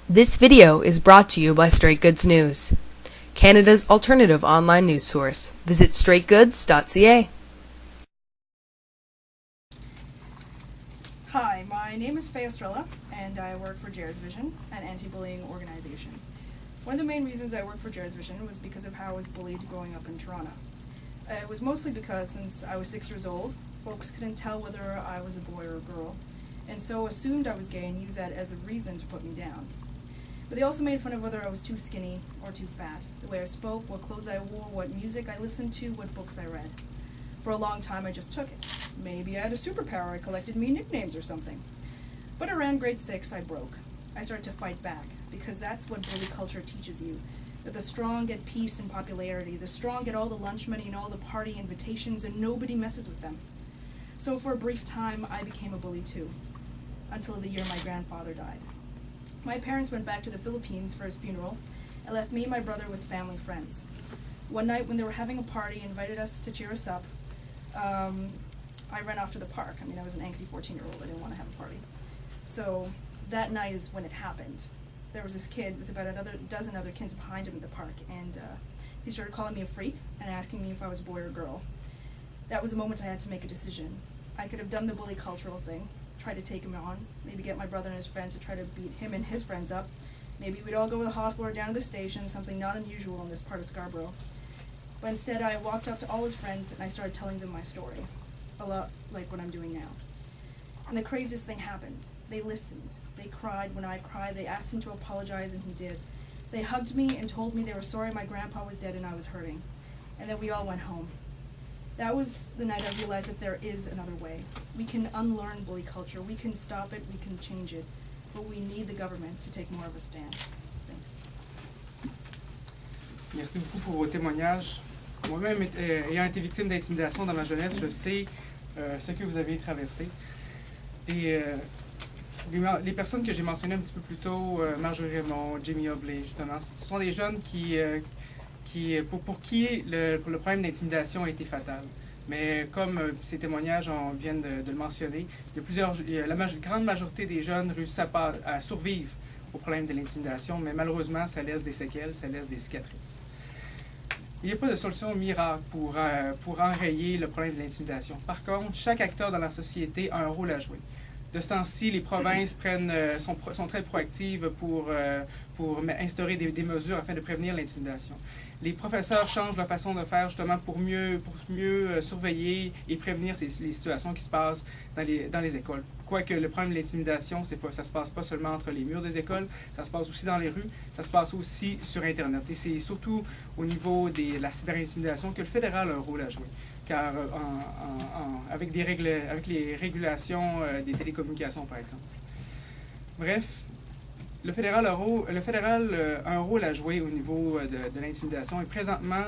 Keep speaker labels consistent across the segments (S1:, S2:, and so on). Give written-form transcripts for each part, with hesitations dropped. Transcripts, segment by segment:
S1: This video is brought to you by Straight Goods News, Canada's alternative online news source. Visit straightgoods.ca.
S2: Hi, my name is Faye Estrella, and I work for Jared's Vision, an anti-bullying organization. One of the main reasons I work for Jared's Vision was because of how I was bullied growing up in Toronto. It was mostly because since I was 6 years old, folks couldn't tell whether I was a boy or a girl, and so assumed I was gay and used that as a reason to put me down. But they also made fun of whether I was too skinny or too fat, the way I spoke, what clothes I wore, what music I listened to, what books I read. For a long time I just took it. Maybe I had a superpower, I collected me nicknames or something. But around grade 6 I broke. I started to fight back, because that's what bully culture teaches you. That the strong get peace and popularity, the strong get all the lunch money and all the party invitations, and nobody messes with them. So for a brief time I became a bully too, until the year my grandfather died. My parents went back to the Philippines for his funeral and left me and my brother with family friends. One night when they were having a party, invited us to cheer us up, I ran off to the park. I was an angsty 14-year-old, I didn't want to have a party. So that night is when it happened. There was this kid with about a dozen other kids behind him at the park, and he started calling me a freak and asking me if I was a boy or a girl. That was the moment I had to make a decision. I could have done the bully cultural thing, try to take him on, maybe get my brother and his friends to try to beat him and his friends up. Maybe we'd all go to the hospital or down to the station, something not unusual in this part of Scarborough. But instead I walked up to all his friends and I started telling them my story, a lot like what I'm doing now. And the craziest thing happened. They listened. They cried when I cried. They asked him to apologize, and he did. They hugged me and told me they were sorry my grandpa was dead and I was hurting. And then we all went home. That was the night I realized that there is another way. We can unlearn bully culture, we can stop it, we can change it, but we need the government to take more of a stand. Thanks.
S3: Merci beaucoup pour vos témoignages. Moi-même, ayant été victime d'intimidation dans ma jeunesse, je sais ce que vous avez traversé. Et les personnes que j'ai mentionnées un petit peu plus tôt, Marjorie Raymond, Jamie Obley, justement, ce sont des jeunes pour qui le problème d'intimidation a été fatal. Mais comme ces témoignages viennent de le mentionner, la grande majorité des jeunes réussissent à survivre au problème de l'intimidation, mais malheureusement, ça laisse des séquelles, ça laisse des cicatrices. Il n'y a pas de solution miracle pour enrayer le problème de l'intimidation. Par contre, chaque acteur dans la société a un rôle à jouer. De ce temps-ci, les provinces sont très proactives pour instaurer des mesures afin de prévenir l'intimidation. Les professeurs changent leur façon de faire justement pour mieux surveiller et prévenir les situations qui se passent dans les écoles. Quoique le problème de l'intimidation, ça se passe pas seulement entre les murs des écoles, ça se passe aussi dans les rues, ça se passe aussi sur Internet. Et c'est surtout au niveau de la cyberintimidation que le fédéral a un rôle à jouer. Car avec les régulations des télécommunications, par exemple. Bref, le fédéral a un rôle à jouer au niveau de l'intimidation. Et présentement,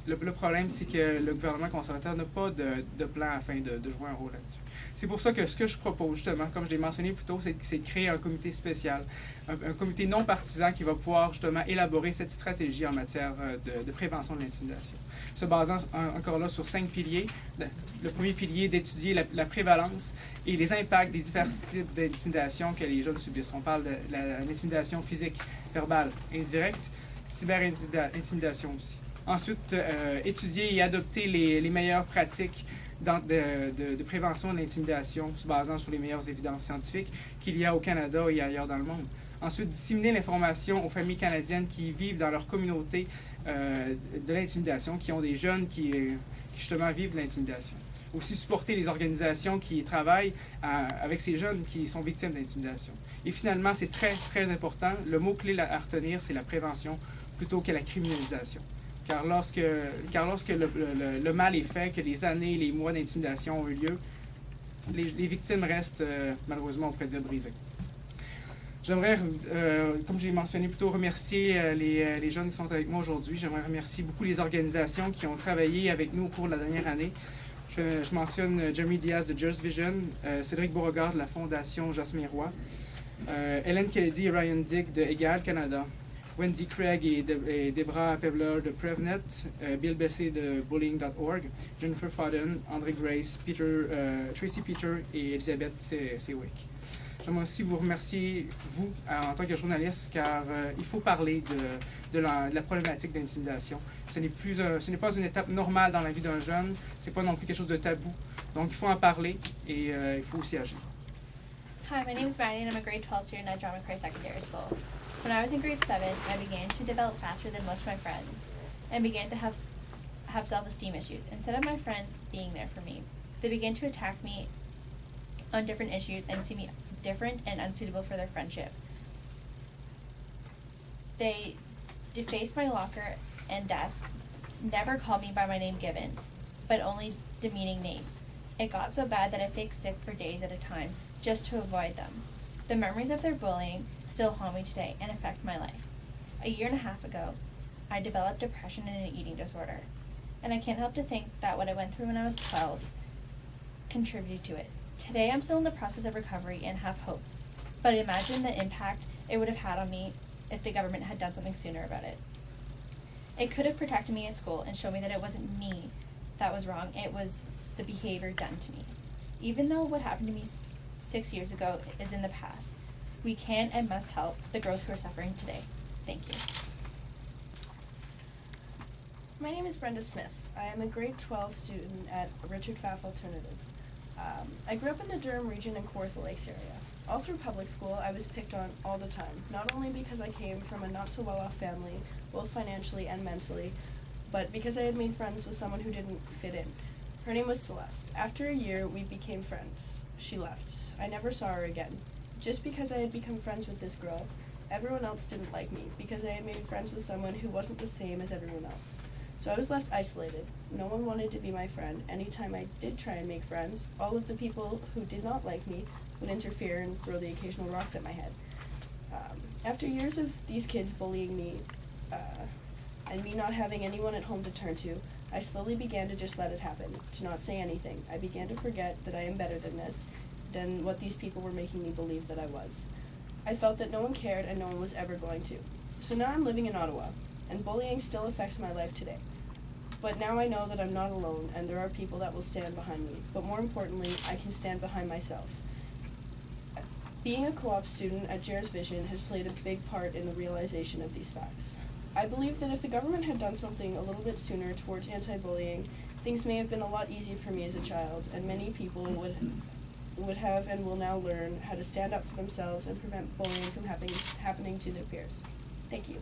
S3: le problème, c'est que le gouvernement conservateur n'a pas de plan afin de jouer un rôle là-dessus. C'est pour ça que ce que je propose, justement, comme je l'ai mentionné plus tôt, c'est de créer un comité spécial, un comité non partisan qui va pouvoir justement élaborer cette stratégie en matière de prévention de l'intimidation. Se basant encore là sur 5 piliers. Le premier pilier, d'étudier la prévalence et les impacts des divers types d'intimidation que les jeunes subissent. On parle de l'intimidation physique, verbale, indirecte, cyberintimidation aussi. Ensuite, étudier et adopter les meilleures pratiques de prévention de l'intimidation, se basant sur les meilleures évidences scientifiques qu'il y a au Canada et ailleurs dans le monde. Ensuite, disséminer l'information aux familles canadiennes qui vivent dans leur communauté de l'intimidation, qui ont des jeunes qui justement vivent de l'intimidation. Aussi supporter les organisations qui travaillent avec ces jeunes qui sont victimes d'intimidation. Et finalement, c'est très, très important, le mot-clé à retenir, c'est la prévention plutôt que la criminalisation. Car lorsque le mal est fait, que les années, les mois d'intimidation ont eu lieu, les victimes restent malheureusement, on pourrait dire, brisées. J'aimerais, comme je l'ai mentionné plus tôt, remercier les jeunes qui sont avec moi aujourd'hui. J'aimerais remercier beaucoup les organisations qui ont travaillé avec nous au cours de la dernière année. Je mentionne Jeremy Diaz de Jared's Vision, Cédric Beauregard de la Fondation Jasmin Roy, Hélène Kennedy et Ryan Dick de Égal Canada, Wendy Craig et Debra Pebler de PrevNet, Bill Bessé de Bullying.org, Jennifer Fodden, André Grace, Tracy Peter et Elisabeth Sewick. J'aimerais aussi vous remercier, vous, en tant que journaliste, car il faut parler de la problématique d'intimidation. Ce n'est pas une étape normale dans la vie d'un jeune, ce n'est pas non plus quelque chose de tabou. Donc il faut en parler et il faut aussi agir.
S4: Hi, my name is Maddie and I'm a grade 12 student at John McCrae Secondary School. When I was in grade 7, I began to develop faster than most of my friends and began to have self-esteem issues. Instead of my friends being there for me, they began to attack me on different issues and see me different and unsuitable for their friendship. They defaced my locker and desk, never called me by my name given, but only demeaning names. It got so bad that I faked sick for days at a time just to avoid them. The memories of their bullying still haunt me today and affect my life. A year and a half ago, I developed depression and an eating disorder, and I can't help to think that what I went through when I was 12 contributed to it. Today I'm still in the process of recovery and have hope, but imagine the impact it would have had on me if the government had done something sooner about it. It could have protected me at school and shown me that it wasn't me that was wrong, it was the behavior done to me. Even though what happened to me 6 years ago is in the past, we can and must help the girls who are suffering today. Thank you.
S5: My name is Brenda Smith. I am a grade 12 student at Richard Pfaff Alternative. I grew up in the Durham region and Kawartha Lakes area. All through public school, I was picked on all the time, not only because I came from a not-so-well-off family, both financially and mentally, but because I had made friends with someone who didn't fit in. Her name was Celeste. After a year, we became friends. She left. I never saw her again. Just because I had become friends with this girl, everyone else didn't like me, because I had made friends with someone who wasn't the same as everyone else. So I was left isolated. No one wanted to be my friend. Anytime I did try and make friends, all of the people who did not like me would interfere and throw the occasional rocks at my head. After years of these kids bullying me, and me not having anyone at home to turn to, I slowly began to just let it happen, to not say anything. I began to forget that I am better than this, than what these people were making me believe that I was. I felt that no one cared and no one was ever going to. So now I'm living in Ottawa, and bullying still affects my life today. But now I know that I'm not alone, and there are people that will stand behind me. But more importantly, I can stand behind myself. Being a co-op student at Jares Vision has played a big part in the realization of these facts. I believe that if the government had done something a little bit sooner towards anti-bullying, things may have been a lot easier for me as a child, and many people would have and will now learn how to stand up for themselves and prevent bullying from happening to their peers. Thank you.